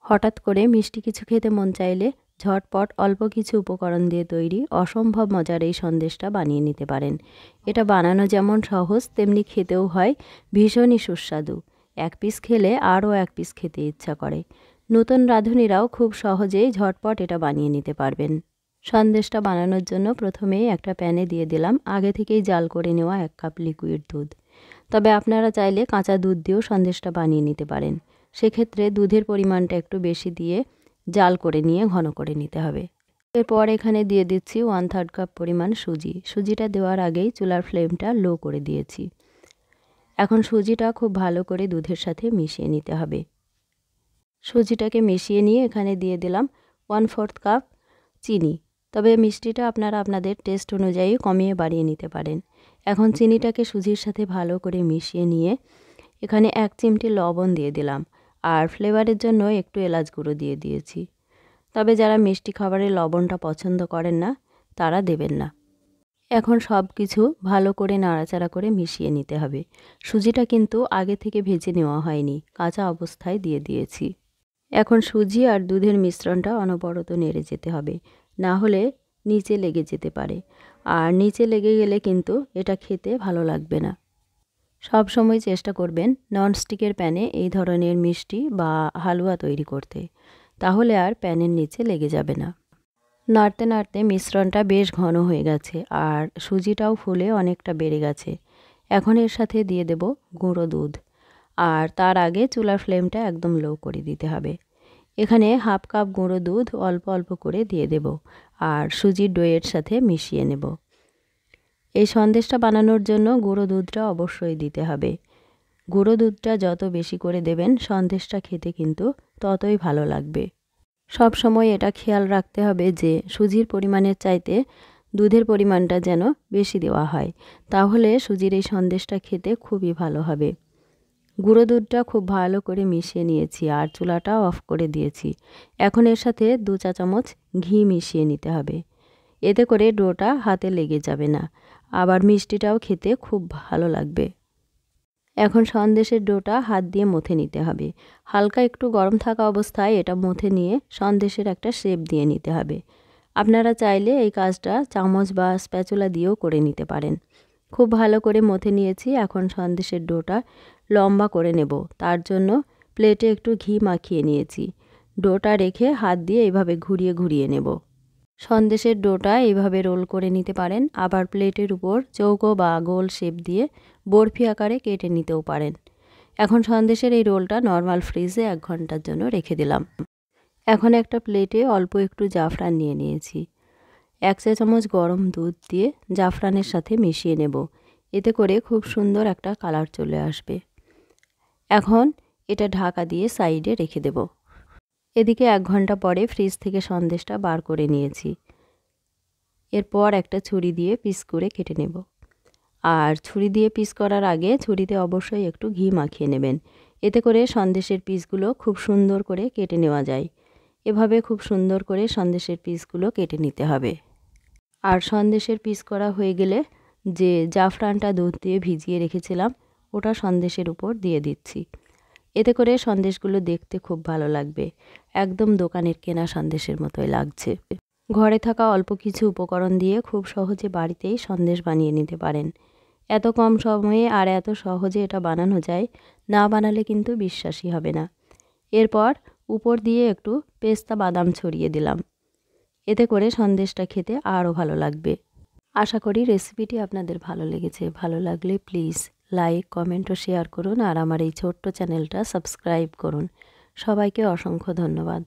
হঠাৎ করে মিষ্টি কিছু খেতে মন চাইলে ঝটপট অল্প কিছু উপকরণ দিয়ে তৈরি অসম্ভব মজার এই সন্দেশটা বানিয়ে নিতে পারেন। এটা বানানো যেমন সহজ, তেমনি খেতেও হয় ভীষণই সুস্বাদু। এক পিস খেলে আরও এক পিস খেতে ইচ্ছা করে। নতুন রাঁধুনিরাও খুব সহজেই ঝটপট এটা বানিয়ে নিতে পারবেন। সন্দেশটা বানানোর জন্য প্রথমেই একটা প্যানে দিয়ে দিলাম আগে থেকেই জাল করে নেওয়া 1 কাপ লিকুইড দুধ। তবে আপনারা চাইলে কাঁচা দুধ দিয়েও সন্দেশটা বানিয়ে নিতে পারেন। সেক্ষেত্রে দুধের পরিমাণটা একটু বেশি দিয়ে জাল করে নিয়ে ঘন করে নিতে হবে। এরপর এখানে দিয়ে দিচ্ছি 1/3 কাপ পরিমাণ সুজি। সুজিটা দেওয়ার আগেই চুলার ফ্লেমটা লো করে দিয়েছি। এখন সুজিটা খুব ভালো করে দুধের সাথে মিশিয়ে নিতে হবে। সুজিটাকে মিশিয়ে নিয়ে এখানে দিয়ে দিলাম 1/4 কাপ চিনি। তবে মিষ্টিটা আপনারা আপনাদের টেস্ট অনুযায়ী কমিয়ে বাড়িয়ে নিতে পারেন। এখন চিনিটাকে সুজির সাথে ভালো করে মিশিয়ে নিয়ে এখানে 1 চিমটি লবণ দিয়ে দিলাম, আর ফ্লেভারের জন্য একটু এলাচ গুঁড়ো দিয়ে দিয়েছি। তবে যারা মিষ্টি খাবারে লবণটা পছন্দ করেন না তারা দেবেন না। এখন সব কিছু ভালো করে নাড়াচাড়া করে মিশিয়ে নিতে হবে। সুজিটা কিন্তু আগে থেকে ভেজে নেওয়া হয়নি, কাঁচা অবস্থায় দিয়ে দিয়েছি। এখন সুজি আর দুধের মিশ্রণটা অনবরত নেড়ে যেতে হবে, না হলে নিচে লেগে যেতে পারে, আর নিচে লেগে গেলে কিন্তু এটা খেতে ভালো লাগবে না। সব সময় চেষ্টা করবেন ননস্টিকের প্যানে এই ধরনের মিষ্টি বা হালুয়া তৈরি করতে, তাহলে আর প্যানের নিচে লেগে যাবে না। নাড়তে নাড়তে মিশ্রণটা বেশ ঘন হয়ে গেছে, আর সুজিটাও ফুলে অনেকটা বেড়ে গেছে। এখন এর সাথে দিয়ে দেব গুঁড়ো দুধ, আর তার আগে চুলার ফ্লেমটা একদম লো করে দিতে হবে। এখানে 1/2 কাপ গুঁড়ো দুধ অল্প অল্প করে দিয়ে দেব, আর সুজির ডোয়ের সাথে মিশিয়ে নেব। এই সন্দেশটা বানানোর জন্য গুঁড়ো দুধটা অবশ্যই দিতে হবে। গুঁড়ো দুধটা যত বেশি করে দেবেন সন্দেশটা খেতে কিন্তু ততই ভালো লাগবে। সব সময় এটা খেয়াল রাখতে হবে যে সুজির পরিমাণের চাইতে দুধের পরিমাণটা যেন বেশি দেওয়া হয়, তাহলে সুজির এই সন্দেশটা খেতে খুবই ভালো হবে। গুঁড়ো দুধটা খুব ভালো করে মিশিয়ে নিয়েছি, আর চুলাটা অফ করে দিয়েছি। এখন এর সাথে 2 চা চামচ ঘি মিশিয়ে নিতে হবে। এতে করে ডোটা হাতে লেগে যাবে না, আবার মিষ্টিটাও খেতে খুব ভালো লাগবে। এখন সন্দেশের ডোটা হাত দিয়ে মথে নিতে হবে। হালকা একটু গরম থাকা অবস্থায় এটা মথে নিয়ে সন্দেশের একটা শেপ দিয়ে নিতে হবে। আপনারা চাইলে এই কাজটা চামচ বা স্প্যাচুলা দিয়েও করে নিতে পারেন। খুব ভালো করে মথে নিয়েছি। এখন সন্দেশের ডোটা লম্বা করে নেব। তার জন্য প্লেটে একটু ঘি মাখিয়ে নিয়েছি। ডোটা রেখে হাত দিয়ে এইভাবে ঘুরিয়ে ঘুরিয়ে নেব। সন্দেশের ডোটা এইভাবে রোল করে নিতে পারেন, আবার প্লেটের উপর চৌকো বা গোল শেপ দিয়ে বরফি আকারে কেটে নিতেও পারেন। এখন সন্দেশের এই রোলটা নর্মাল ফ্রিজে 1 ঘন্টার জন্য রেখে দিলাম। এখন একটা প্লেটে অল্প একটু জাফরান নিয়ে নিয়েছি। 1 চা চামচ গরম দুধ দিয়ে জাফরানের সাথে মিশিয়ে নেব। এতে করে খুব সুন্দর একটা কালার চলে আসবে। এখন এটা ঢাকা দিয়ে সাইডে রেখে দেব। এদিকে 1 ঘন্টা পরে ফ্রিজ থেকে সন্দেশটা বার করে নিয়েছি। এরপর একটা ছুরি দিয়ে পিস করে কেটে নেব। আর ছুরি দিয়ে পিস করার আগে ছুরিতে অবশ্যই একটু ঘি মাখিয়ে নেবেন। এতে করে সন্দেশের পিসগুলো খুব সুন্দর করে কেটে নেওয়া যায়। এভাবে খুব সুন্দর করে সন্দেশের পিসগুলো কেটে নিতে হবে। আর সন্দেশের পিস করা হয়ে গেলে যে জাফরানটা দুধ দিয়ে ভিজিয়ে রেখেছিলাম ওটা সন্দেশের উপর দিয়ে দিচ্ছি। এতে করে সন্দেশগুলো দেখতে খুব ভালো লাগবে, একদম দোকানের কেনা সন্দেশের মতোই লাগছে। ঘরে থাকা অল্প কিছু উপকরণ দিয়ে খুব সহজে বাড়িতেই সন্দেশ বানিয়ে নিতে পারেন। এত কম সময়ে আর এত সহজে এটা বানানো যায়, না বানালে কিন্তু বিশ্বাসই হবে না। এরপর উপর দিয়ে একটু পেস্তা বাদাম ছড়িয়ে দিলাম। এতে করে সন্দেশটা খেতে আরও ভালো লাগবে। আশা করি রেসিপিটি আপনাদের ভালো লেগেছে। ভালো লাগলে প্লিজ লাইক, কমেন্ট ও শেয়ার করুন, আর আমার এই ছোট্ট চ্যানেলটা সাবস্ক্রাইব করুন। সবাইকে অসংখ্য ধন্যবাদ।